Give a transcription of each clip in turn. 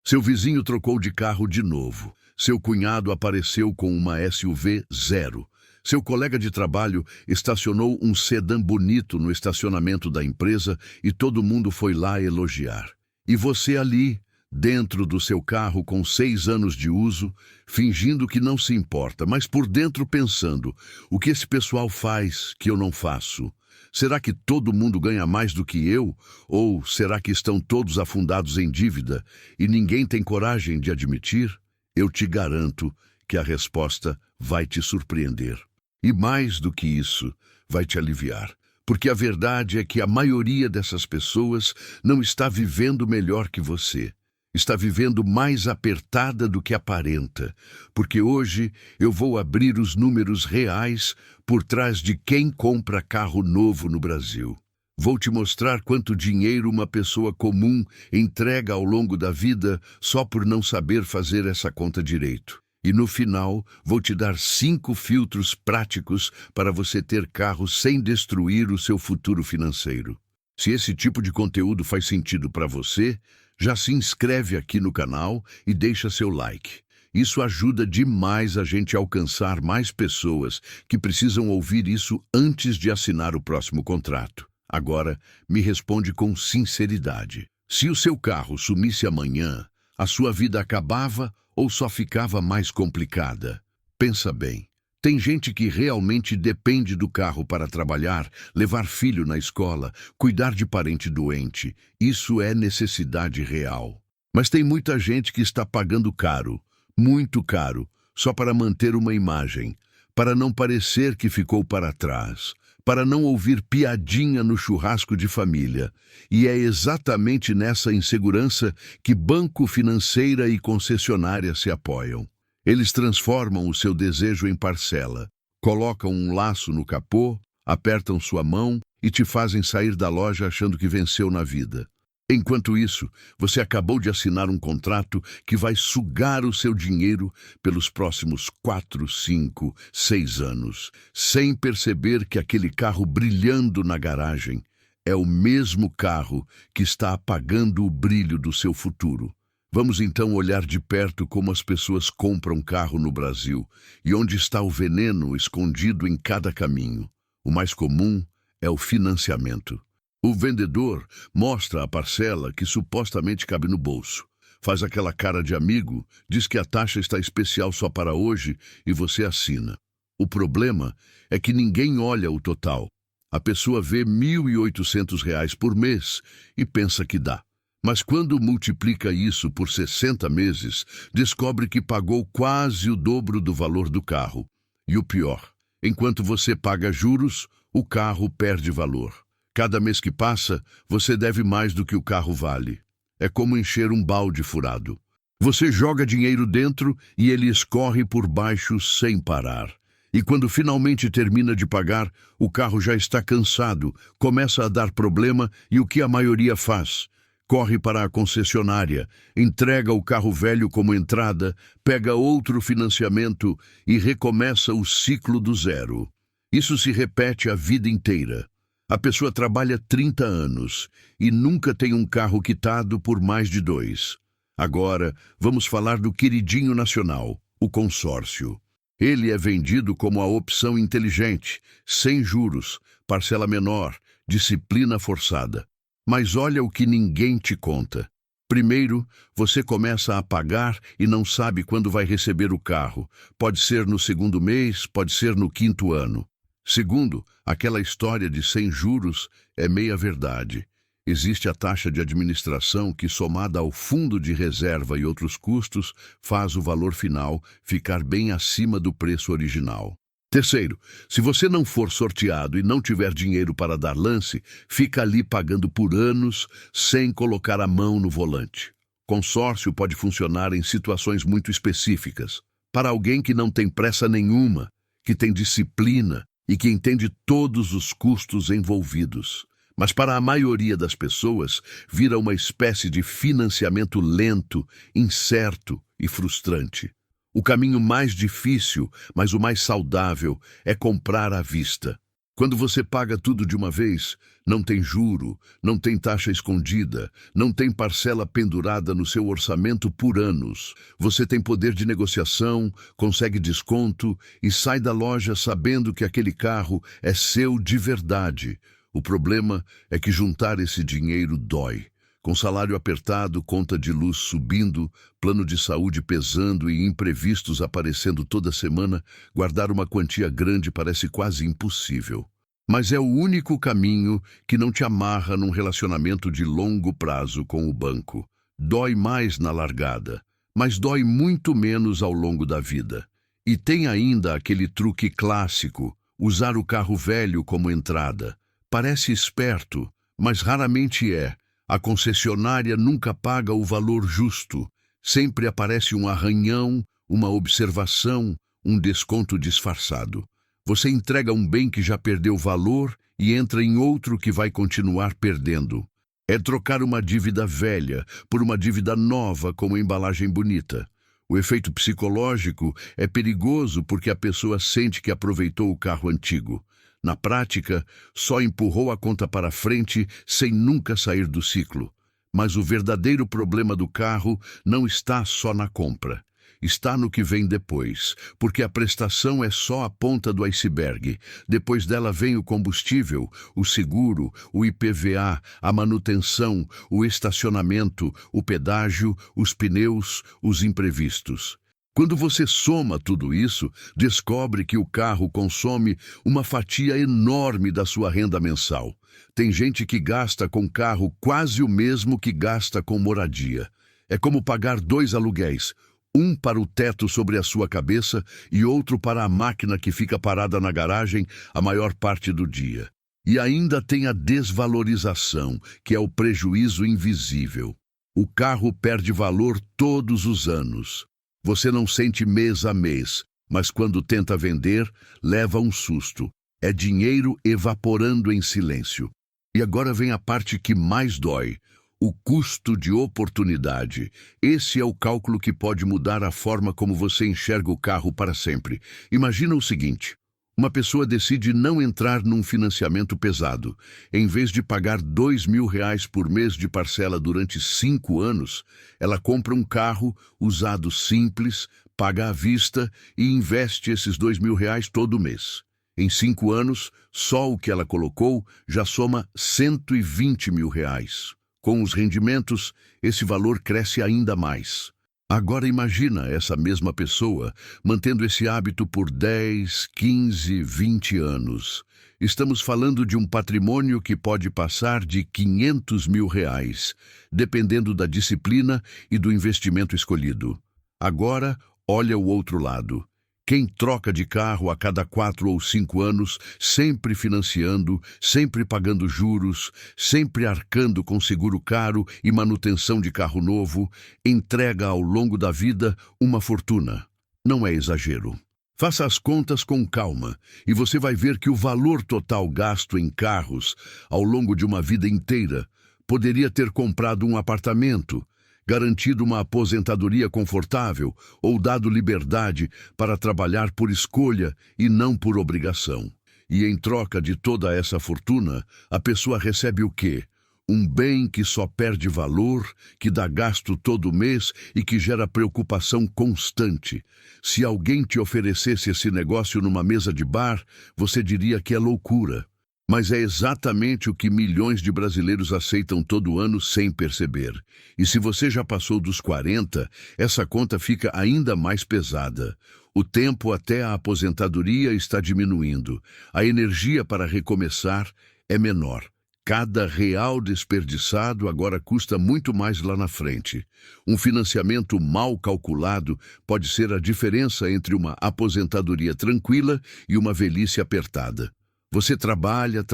Seu vizinho trocou de carro de novo. Seu cunhado apareceu com uma SUV zero. Seu colega de trabalho estacionou um sedã bonito no estacionamento da empresa e todo mundo foi lá elogiar. E você ali, dentro do seu carro com 6 anos de uso, fingindo que não se importa, mas por dentro pensando, o que esse pessoal faz que eu não faço? Será que todo mundo ganha mais do que eu? Ou será que estão todos afundados em dívida e ninguém tem coragem de admitir? Eu te garanto que a resposta vai te surpreender. E mais do que isso, vai te aliviar. Porque a verdade é que a maioria dessas pessoas não está vivendo melhor que você. Está vivendo mais apertada do que aparenta, porque hoje eu vou abrir os números reais por trás de quem compra carro novo no Brasil. Vou te mostrar quanto dinheiro uma pessoa comum entrega ao longo da vida só por não saber fazer essa conta direito. E no final, vou te dar 5 filtros práticos para você ter carro sem destruir o seu futuro financeiro. Se esse tipo de conteúdo faz sentido para você, já se inscreve aqui no canal e deixa seu like. Isso ajuda demais a gente a alcançar mais pessoas que precisam ouvir isso antes de assinar o próximo contrato. Agora, me responde com sinceridade. Se o seu carro sumisse amanhã, a sua vida acabava ou só ficava mais complicada? Pensa bem. Tem gente que realmente depende do carro para trabalhar, levar filho na escola, cuidar de parente doente. Isso é necessidade real. Mas tem muita gente que está pagando caro, muito caro, só para manter uma imagem, para não parecer que ficou para trás, para não ouvir piadinha no churrasco de família. E é exatamente nessa insegurança que banco, financeira e concessionária se apoiam. Eles transformam o seu desejo em parcela, colocam um laço no capô, apertam sua mão e te fazem sair da loja achando que venceu na vida. Enquanto isso, você acabou de assinar um contrato que vai sugar o seu dinheiro pelos próximos 4, 5, 6 anos, sem perceber que aquele carro brilhando na garagem é o mesmo carro que está apagando o brilho do seu futuro. Vamos então olhar de perto como as pessoas compram carro no Brasil e onde está o veneno escondido em cada caminho. O mais comum é o financiamento. O vendedor mostra a parcela que supostamente cabe no bolso. Faz aquela cara de amigo, diz que a taxa está especial só para hoje e você assina. O problema é que ninguém olha o total. A pessoa vê R$ 1.800 por mês e pensa que dá. Mas quando multiplica isso por 60 meses, descobre que pagou quase o dobro do valor do carro. E o pior, enquanto você paga juros, o carro perde valor. Cada mês que passa, você deve mais do que o carro vale. É como encher um balde furado. Você joga dinheiro dentro e ele escorre por baixo sem parar. E quando finalmente termina de pagar, o carro já está cansado, começa a dar problema e o que a maioria faz? Corre para a concessionária, entrega o carro velho como entrada, pega outro financiamento e recomeça o ciclo do zero. Isso se repete a vida inteira. A pessoa trabalha 30 anos e nunca tem um carro quitado por mais de 2. Agora, vamos falar do queridinho nacional, o consórcio. Ele é vendido como a opção inteligente, sem juros, parcela menor, disciplina forçada. Mas olha o que ninguém te conta. Primeiro, você começa a pagar e não sabe quando vai receber o carro. Pode ser no 2º mês, pode ser no 5º ano. Segundo, aquela história de sem juros é meia verdade. Existe a taxa de administração que, somada ao fundo de reserva e outros custos, faz o valor final ficar bem acima do preço original. Terceiro, se você não for sorteado e não tiver dinheiro para dar lance, fica ali pagando por anos sem colocar a mão no volante. Consórcio pode funcionar em situações muito específicas. Para alguém que não tem pressa nenhuma, que tem disciplina e que entende todos os custos envolvidos. Mas para a maioria das pessoas, vira uma espécie de financiamento lento, incerto e frustrante. O caminho mais difícil, mas o mais saudável, é comprar à vista. Quando você paga tudo de uma vez, não tem juro, não tem taxa escondida, não tem parcela pendurada no seu orçamento por anos. Você tem poder de negociação, consegue desconto e sai da loja sabendo que aquele carro é seu de verdade. O problema é que juntar esse dinheiro dói. Com salário apertado, conta de luz subindo, plano de saúde pesando e imprevistos aparecendo toda semana, guardar uma quantia grande parece quase impossível. Mas é o único caminho que não te amarra num relacionamento de longo prazo com o banco. Dói mais na largada, mas dói muito menos ao longo da vida. E tem ainda aquele truque clássico, usar o carro velho como entrada. Parece esperto, mas raramente é. A concessionária nunca paga o valor justo. Sempre aparece um arranhão, uma observação, um desconto disfarçado. Você entrega um bem que já perdeu valor e entra em outro que vai continuar perdendo. É trocar uma dívida velha por uma dívida nova com uma embalagem bonita. O efeito psicológico é perigoso porque a pessoa sente que aproveitou o carro antigo. Na prática, só empurrou a conta para frente sem nunca sair do ciclo. Mas o verdadeiro problema do carro não está só na compra. Está no que vem depois, porque a prestação é só a ponta do iceberg. Depois dela vem o combustível, o seguro, o IPVA, a manutenção, o estacionamento, o pedágio, os pneus, os imprevistos. Quando você soma tudo isso, descobre que o carro consome uma fatia enorme da sua renda mensal. Tem gente que gasta com carro quase o mesmo que gasta com moradia. É como pagar 2 aluguéis, um para o teto sobre a sua cabeça e outro para a máquina que fica parada na garagem a maior parte do dia. E ainda tem a desvalorização, que é o prejuízo invisível. O carro perde valor todos os anos. Você não sente mês a mês, mas quando tenta vender, leva um susto. É dinheiro evaporando em silêncio. E agora vem a parte que mais dói, o custo de oportunidade. Esse é o cálculo que pode mudar a forma como você enxerga o carro para sempre. Imagina o seguinte. Uma pessoa decide não entrar num financiamento pesado. Em vez de pagar R$ 2.000 por mês de parcela durante 5 anos, ela compra um carro usado simples, paga à vista e investe esses R$ 2.000 todo mês. Em 5 anos, só o que ela colocou já soma R$ 120.000. Com os rendimentos, esse valor cresce ainda mais. Agora imagina essa mesma pessoa mantendo esse hábito por 10, 15, 20 anos. Estamos falando de um patrimônio que pode passar de R$ 500.000, dependendo da disciplina e do investimento escolhido. Agora, olha o outro lado. Quem troca de carro a cada 4 ou 5 anos, sempre financiando, sempre pagando juros, sempre arcando com seguro caro e manutenção de carro novo, entrega ao longo da vida uma fortuna. Não é exagero. Faça as contas com calma e você vai ver que o valor total gasto em carros ao longo de uma vida inteira poderia ter comprado um apartamento, garantido uma aposentadoria confortável ou dado liberdade para trabalhar por escolha e não por obrigação. E em troca de toda essa fortuna, a pessoa recebe o quê? Um bem que só perde valor, que dá gasto todo mês e que gera preocupação constante. Se alguém te oferecesse esse negócio numa mesa de bar, você diria que é loucura. Mas é exatamente o que milhões de brasileiros aceitam todo ano sem perceber. E se você já passou dos 40, essa conta fica ainda mais pesada. O tempo até a aposentadoria está diminuindo. A energia para recomeçar é menor. Cada real desperdiçado agora custa muito mais lá na frente. Um financiamento mal calculado pode ser a diferença entre uma aposentadoria tranquila e uma velhice apertada. Você trabalha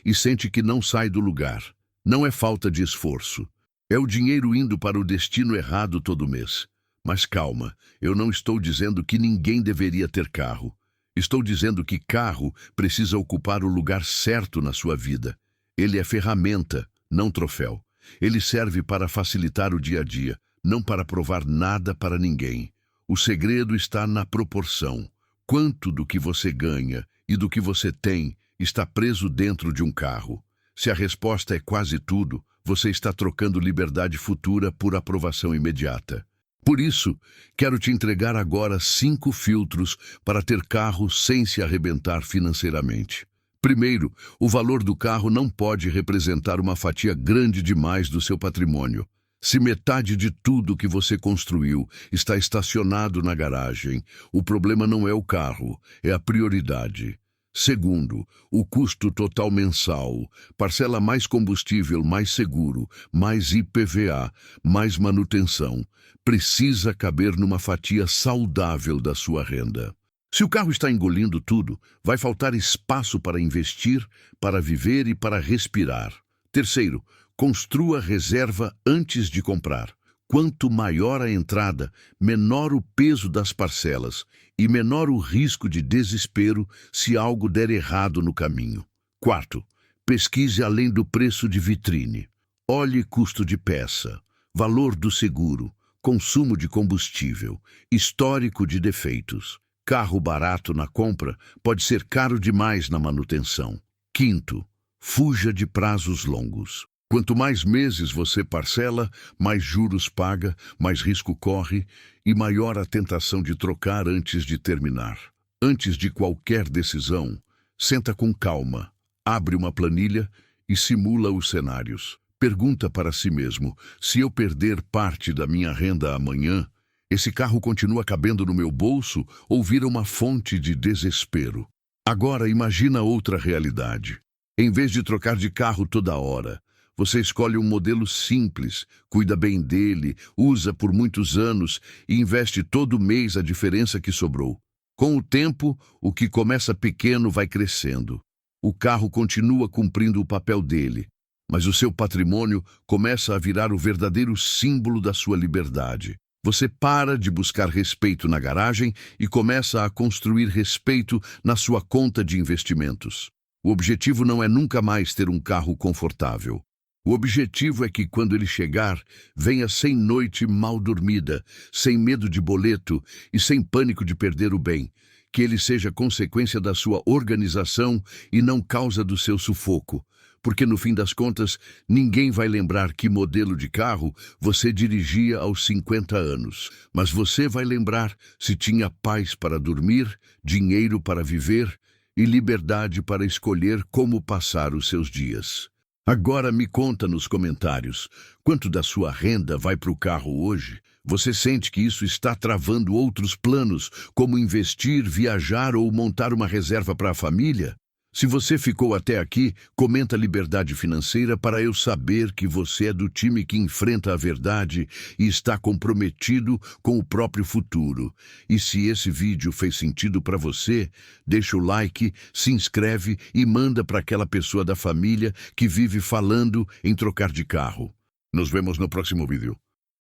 e sente que não sai do lugar. Não é falta de esforço. É o dinheiro indo para o destino errado todo mês. Mas calma, eu não estou dizendo que ninguém deveria ter carro. Estou dizendo que carro precisa ocupar o lugar certo na sua vida. Ele é ferramenta, não troféu. Ele serve para facilitar o dia a dia, não para provar nada para ninguém. O segredo está na proporção. Quanto do que você ganha e do que você tem está preso dentro de um carro? Se a resposta é quase tudo, você está trocando liberdade futura por aprovação imediata. Por isso, quero te entregar agora 5 filtros para ter carro sem se arrebentar financeiramente. Primeiro, o valor do carro não pode representar uma fatia grande demais do seu patrimônio. Se metade de tudo que você construiu está estacionado na garagem, o problema não é o carro, é a prioridade. Segundo, o custo total mensal, parcela mais combustível, mais seguro, mais IPVA, mais manutenção, precisa caber numa fatia saudável da sua renda. Se o carro está engolindo tudo, vai faltar espaço para investir, para viver e para respirar. Terceiro, construa reserva antes de comprar. Quanto maior a entrada, menor o peso das parcelas e menor o risco de desespero se algo der errado no caminho. Quarto, pesquise além do preço de vitrine. Olhe custo de peça, valor do seguro, consumo de combustível, histórico de defeitos. Carro barato na compra pode ser caro demais na manutenção. Quinto, fuja de prazos longos. Quanto mais meses você parcela, mais juros paga, mais risco corre e maior a tentação de trocar antes de terminar. Antes de qualquer decisão, senta com calma, abre uma planilha e simula os cenários. Pergunta para si mesmo: se eu perder parte da minha renda amanhã, esse carro continua cabendo no meu bolso ou vira uma fonte de desespero? Agora imagina outra realidade. Em vez de trocar de carro toda hora, você escolhe um modelo simples, cuida bem dele, usa por muitos anos e investe todo mês a diferença que sobrou. Com o tempo, o que começa pequeno vai crescendo. O carro continua cumprindo o papel dele, mas o seu patrimônio começa a virar o verdadeiro símbolo da sua liberdade. Você para de buscar respeito na garagem e começa a construir respeito na sua conta de investimentos. O objetivo não é nunca mais ter um carro confortável. O objetivo é que, quando ele chegar, venha sem noite mal dormida, sem medo de boleto e sem pânico de perder o bem. Que ele seja consequência da sua organização e não causa do seu sufoco. Porque, no fim das contas, ninguém vai lembrar que modelo de carro você dirigia aos 50 anos. Mas você vai lembrar se tinha paz para dormir, dinheiro para viver e liberdade para escolher como passar os seus dias. Agora me conta nos comentários, quanto da sua renda vai para o carro hoje? Você sente que isso está travando outros planos, como investir, viajar ou montar uma reserva para a família? Se você ficou até aqui, comenta liberdade financeira para eu saber que você é do time que enfrenta a verdade e está comprometido com o próprio futuro. E se esse vídeo fez sentido para você, deixa o like, se inscreve e manda para aquela pessoa da família que vive falando em trocar de carro. Nos vemos no próximo vídeo.